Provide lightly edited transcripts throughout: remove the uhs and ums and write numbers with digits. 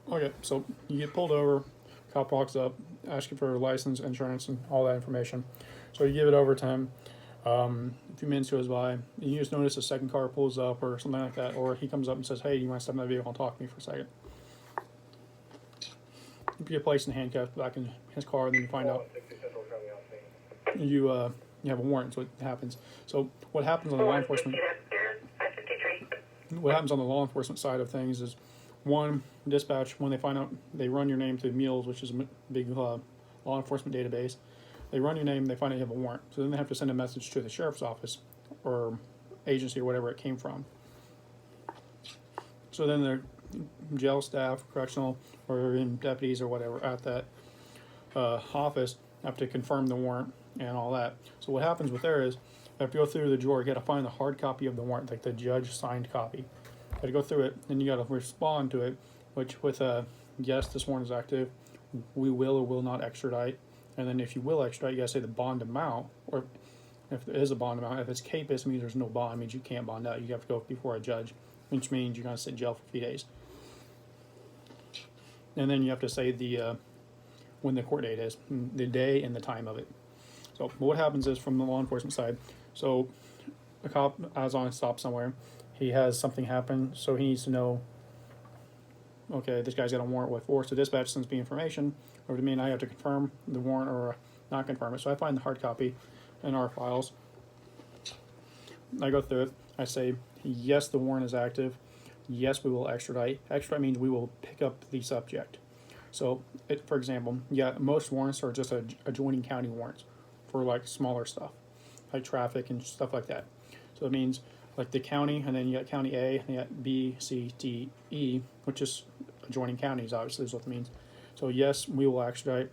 Okay, so you get pulled over, cop walks up, asks you for a license, insurance, and all that information. So you give it over to him. A few minutes goes by, and you just notice a second car pulls up or something like that, or he comes up and says, "Hey, you want to step in that vehicle and talk to me for a second?" You get placed in handcuffs back in his car, and then you find out you have a warrant. So what happens? So what happens on the law enforcement side of things is, one, dispatch, when they find out, they run your name through Mules, which is a big law enforcement database. They run your name, they find out you have a warrant. So then they have to send a message to the sheriff's office or agency or whatever it came from. So then their jail staff, correctional, or in deputies or whatever at that office have to confirm the warrant and all that. So what happens with there is, if you go through the drawer, you got to find the hard copy of the warrant, like the judge signed copy. You got to go through it, then you got to respond to it, which with a yes, this warrant is active, we will or will not extradite. And then if you will extradite, you got to say the bond amount, or if there is a bond amount. If it's capus, it means there's no bond, it means you can't bond out. You have to go before a judge, which means you're going to sit in jail for a few days. And then you have to say the when the court date is, the day and the time of it. So what happens is, from the law enforcement side, so a cop is on a stop somewhere, he has something happen, so he needs to know, okay, this guy's got a warrant, what for? So dispatch sends me information over to me, and I have to confirm the warrant or not confirm it. So I find the hard copy in our files. I go through it. I say, yes, the warrant is active. Yes, we will extradite. Extradite means we will pick up the subject. So, for example, yeah, most warrants are just adjoining county warrants for like smaller stuff, like traffic and stuff like that. So it means like the county, and then you got county A, and you got B, C, D, E, which is adjoining counties, obviously, is what it means. So yes, we will extradite,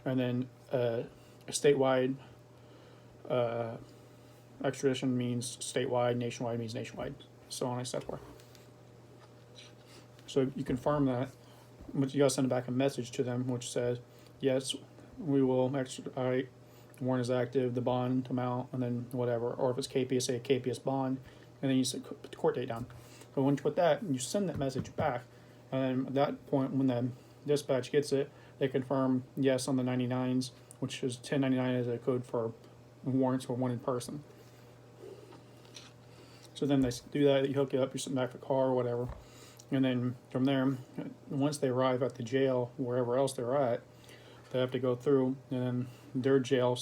and then a statewide extradition means statewide, nationwide means nationwide, so on and so forth. So you confirm that, but you gotta send back a message to them which says, yes, we will extradite, the warrant is active, the bond amount, and then whatever. Or if it's KPS, say a KPS bond, and then you put the court date down. So when you put that, you send that message back, and then at that point, when the dispatch gets it, they confirm yes on the 99s, which is 1099 is a code for warrants or one in person. So then they do that, you hook it up, you send back the car or whatever. And then from there, once they arrive at the jail, wherever else they're at, they have to go through, and then their jail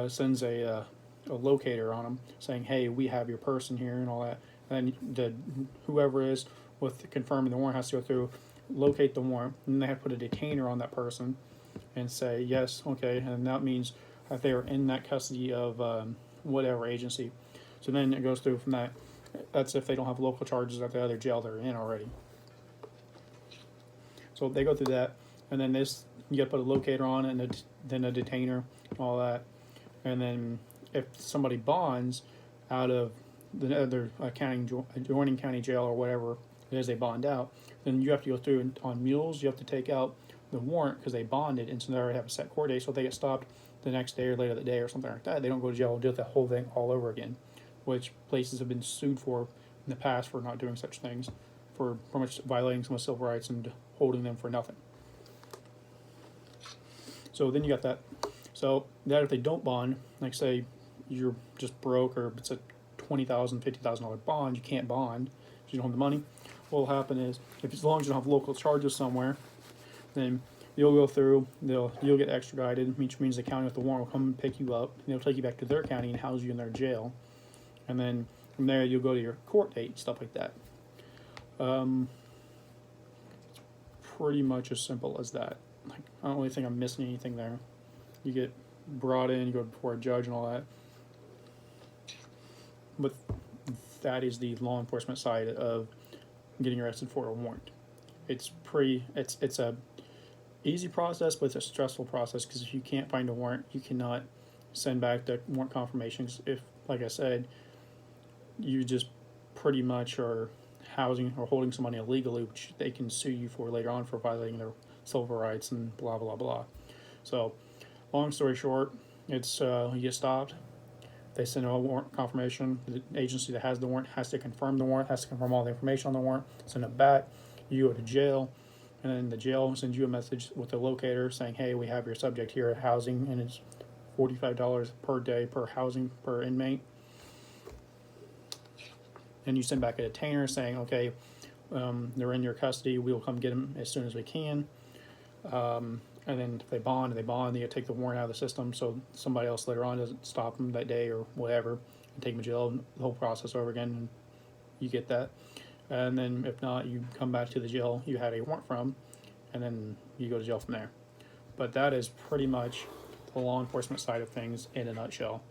sends a locator on them saying, hey, we have your person here and all that. And then whoever is with confirming the warrant has to go through, locate the warrant, and they have to put a detainer on that person and say, yes, okay, and that means that they are in that custody of whatever agency. So then it goes through from that. That's if they don't have local charges at the other jail they're in already. So they go through that, and then you got to put a locator on it, and then a detainer, all that. And then if somebody bonds out of the other adjoining county jail or whatever it is they bond out, then you have to go through and on mules. You have to take out the warrant because they bonded, and so they already have a set court date. So if they get stopped the next day or later that day or something like that, they don't go to jail and do the whole thing all over again, which places have been sued for in the past for not doing such things, for pretty much violating some civil rights and holding them for nothing. So then you got that. So that if they don't bond, like say you're just broke, or it's a $20,000, $50,000 bond, you can't bond because you don't have the money. What will happen is, as long as you don't have local charges somewhere, then you'll go through, you'll get extradited, which means the county with the warrant will come and pick you up, and they'll take you back to their county and house you in their jail. And then from there, you'll go to your court date, stuff like that. It's pretty much as simple as that. Like, I don't really think I'm missing anything there. You get brought in, you go before a judge and all that. But that is the law enforcement side of getting arrested for a warrant. It's a easy process, but it's a stressful process, because if you can't find a warrant, you cannot send back the warrant confirmations. If, like I said, you just pretty much are housing or holding somebody illegally, which they can sue you for later on for violating their civil rights and blah blah blah. So, long story short, it's you get stopped. They send a warrant confirmation. The agency that has the warrant has to confirm the warrant, has to confirm all the information on the warrant, send it back. You go to jail, and then the jail sends you a message with a locator saying, hey, we have your subject here at housing, and it's $45 per day per housing per inmate. And you send back a detainer saying, okay, they're in your custody, we'll come get them as soon as we can. And then if they bond, you take the warrant out of the system so somebody else later on doesn't stop them that day or whatever and take them to jail, and the whole process over again, and you get that. And then if not, you come back to the jail you had a warrant from, and then you go to jail from there. But that is pretty much the law enforcement side of things in a nutshell.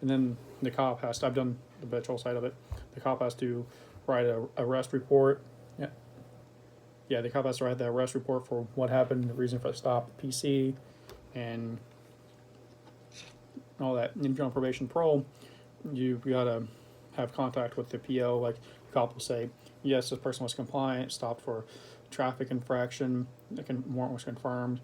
And then the cop has to, I've done the patrol side of it, the cop has to write a arrest report. Yeah, the cop has to write the arrest report for what happened, the reason for the stop, the PC, and all that. And if you're on probation parole, you gotta have contact with the PO. Like, the cop will say, yes, this person was compliant, stopped for traffic infraction, the warrant was confirmed,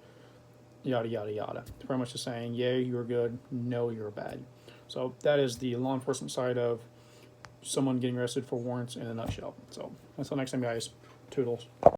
yada, yada, yada. It's pretty much just saying, yay, you're good, no, you're bad. So that is the law enforcement side of someone getting arrested for warrants in a nutshell. So until next time, guys, toodles.